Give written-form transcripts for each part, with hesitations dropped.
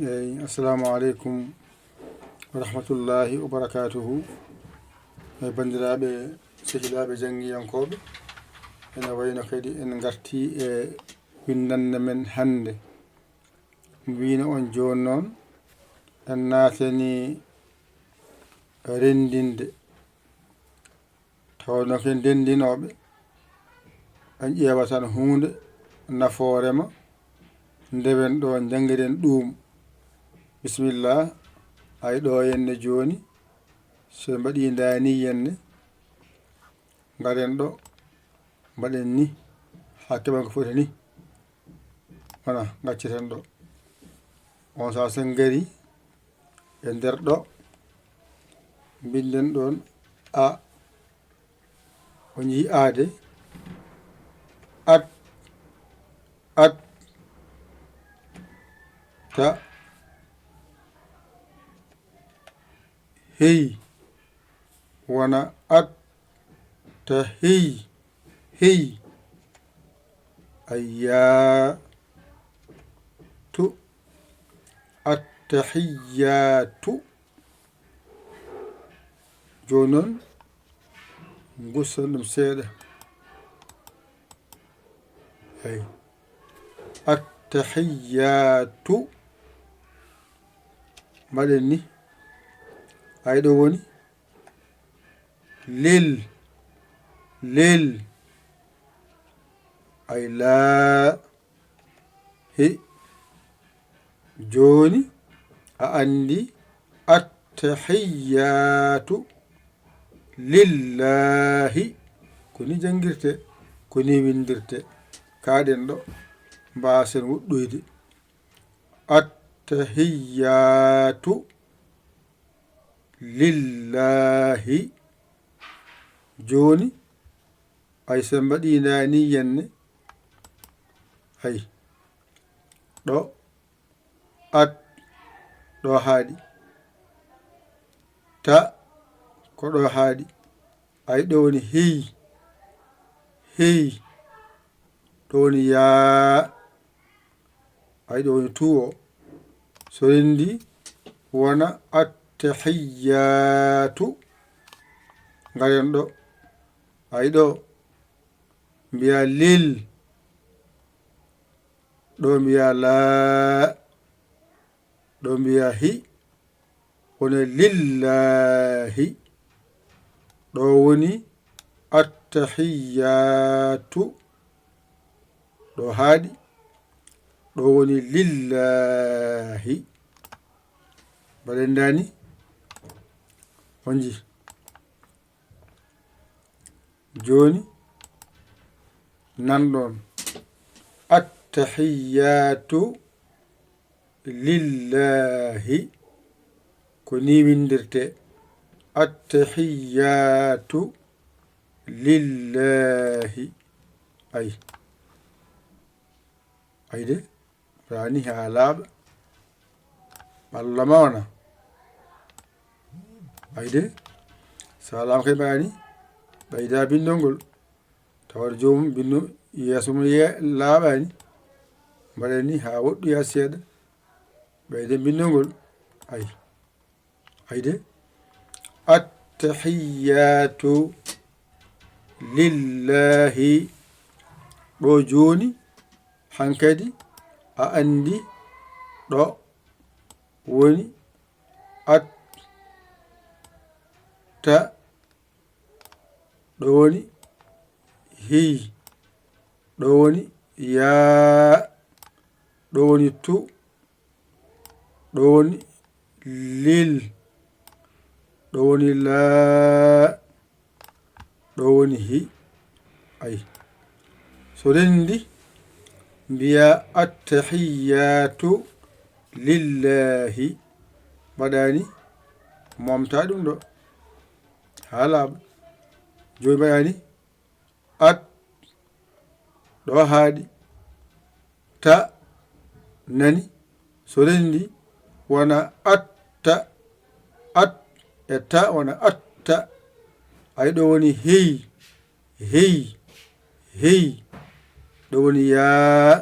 Assalamu alaikum wa rahmatullahi wa barakatuhu. Bandiraɓe sehilaɓe jangiyankoɓe, ene wayno kadi en garti e windande men hande. Mbino on joni noon en natani rendinde tawno ken dendinoɓe en ƴeewa tan hunde nafoorema ndewen ɗo jangiren ɗum. Bismillah, ay ɗo henne joni so mbaɗi dani henne garen ɗo mbaɗen ni ha keɓen ko foti ni wona gacceten ɗo on sa sen gari e nder ɗo binden ɗon a on yi aade at ta hey wona at ta hey ayya tu attahiyatu. Joni noon gussan ɗum seeɗa ay attahiyatu mbaɗen ni ay ɗo woni lel ay laa he joni a andi attahiyatu lillahi koni jangirte koni windirte kaɗen ɗo mbasen woɗɗoyde attahiyatu lillahi. Joni ay sen mbaɗi nani yenne ay ɗo at ɗo haaɗi ta ko ɗo haaɗi ay ɗo woni hey ɗo woni yaa ay ɗo woni tuwo so rendi wona attahiyatu. Garen ɗo ay ɗo mbiya lil ɗo mbiya laa ɗo mbiya hi wona lillahi ɗo woni attahiyatu ɗo haaɗi ɗo woni lillahi. Mbaɗen dani on ji joni nanɗon attahiyatu lillahi ko ni windirte attahiyatu lillahi ay de rani ha laaɓa Allah mawana ay de salam kay bani ɓayda bindol ngol tawar jomum binno yeeso mum laaɓani mbaɗen ni ha woɗɗoya seeɗa ɓeyde bindol ngol ay de attahiyatu lillahi ɗo joni hankadi a andi ɗo woni ta ɗo woni hi ɗo woni yaa ɗo woni tu ɗo woni lil ɗo woni laa ɗo woni hi ay so rendi mbiya attahiyatu lillahi mbaɗani momta ɗum ɗo ha laaɓa. Joni mbaɗani at ɗo haaɗi ta nani so rendi wona atta at e ta wona atta ay ɗo woni hey ɗo woni yaa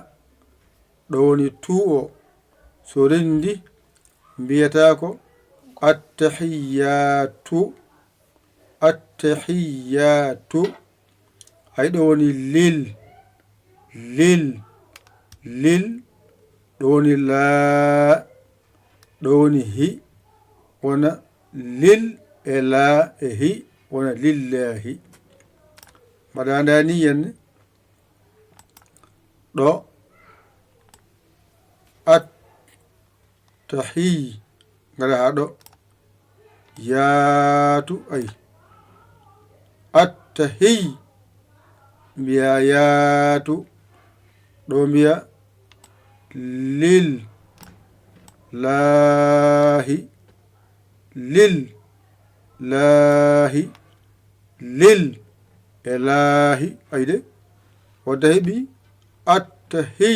ɗo woni tuwo so rendi mbiyata ko attahiyatu attahiyatu hay ɗo woni lil lil lil ɗo woni laa ɗo woni hi wona lil e laa e hi wona lillahi mbaɗa andani henne ɗo attahi ngara ha ɗo yaatu ay attahi mbiya yaatu ɗo mbiya lil laahi lil laahi lil e laahi ayde wadda heɓi attahi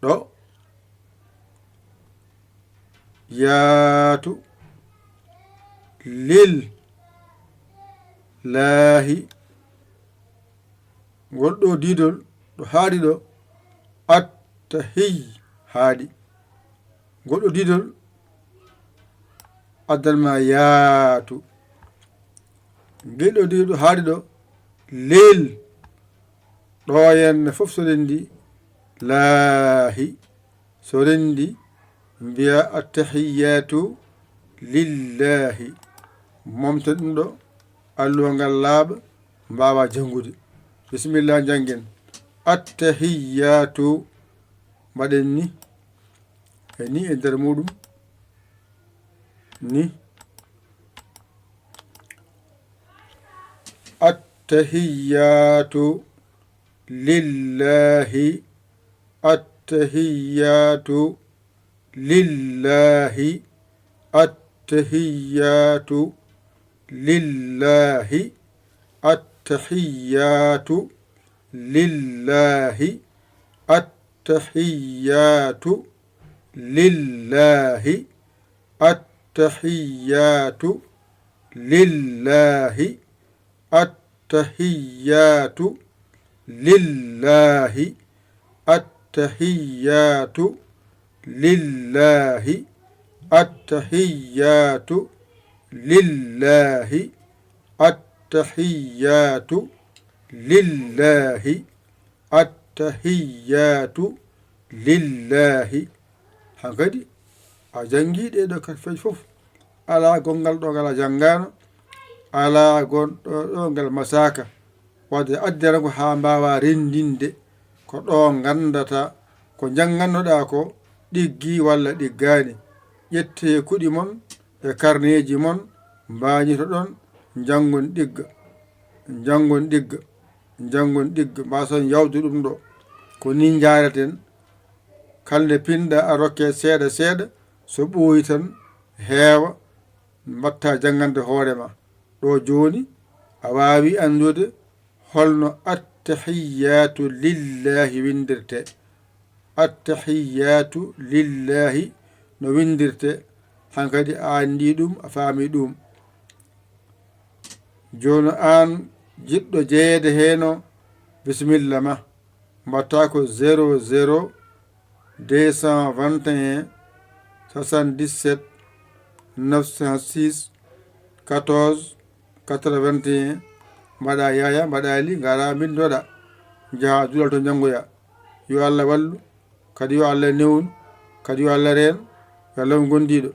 ɗo yaatu lil laahi goɗɗo didol ɗo haaɗi ɗo attahi haaɗi goɗɗo didol addanma yaatu geɗɗo didol ɗo haaɗi ɗo lil ɗo henne fof so rendi laahi so rendi mbiya attahiyatu lillahi momten ɗum ɗo alluwa ngal laaɓa mbawa jangude bisimillah janguen attahiyatu mbaɗen ni e ni e nder muɗum ni attahiyatu lillahi attahiyatu lillahi attahiyatu lillahi attahiyatu lillahi attahiyatu lillahi attahiyatu lillahi attahiyatu lillahi attahiyatu lillahi attahiyatu lillahi attahiyatu lillahi attahiyatu lillahi hankadi a jangi ɗeɗo feji fof ala gongal ɗo ngal a janggano ala gonɗo ɗo ngal masaka wadde addirago ha mbawa rendinde ko ɗo gandata ko jangannoɗa ko ɗiggi walla ɗiggani ƴette kuɗi mon e karneji mon mbañito ɗon jangon ɗigga jangon ɗigga jangon ɗigga mbason yawde ɗum ɗo ko ni jareten kalde pinɗa a rokke seeɗa seeɗa so ɓooyi tan heewa mbatta jangande hoorema ɗo joni a wawi andude holno attahiyatu lillahi windirte attahiyatu lillahi no windirte hankadi a andi ɗum a faami ɗum joni an jiɗɗo jeeyede heno bisimilla ma mbatta ko 00 221 77 906 14 81 mbaɗa yaya mbaɗa li ngara bindoɗa jaha dulal to janngoya yo Allah wallu kadi yo Allah newnu kadi yo Allah reen yo Allah mo gondiɗo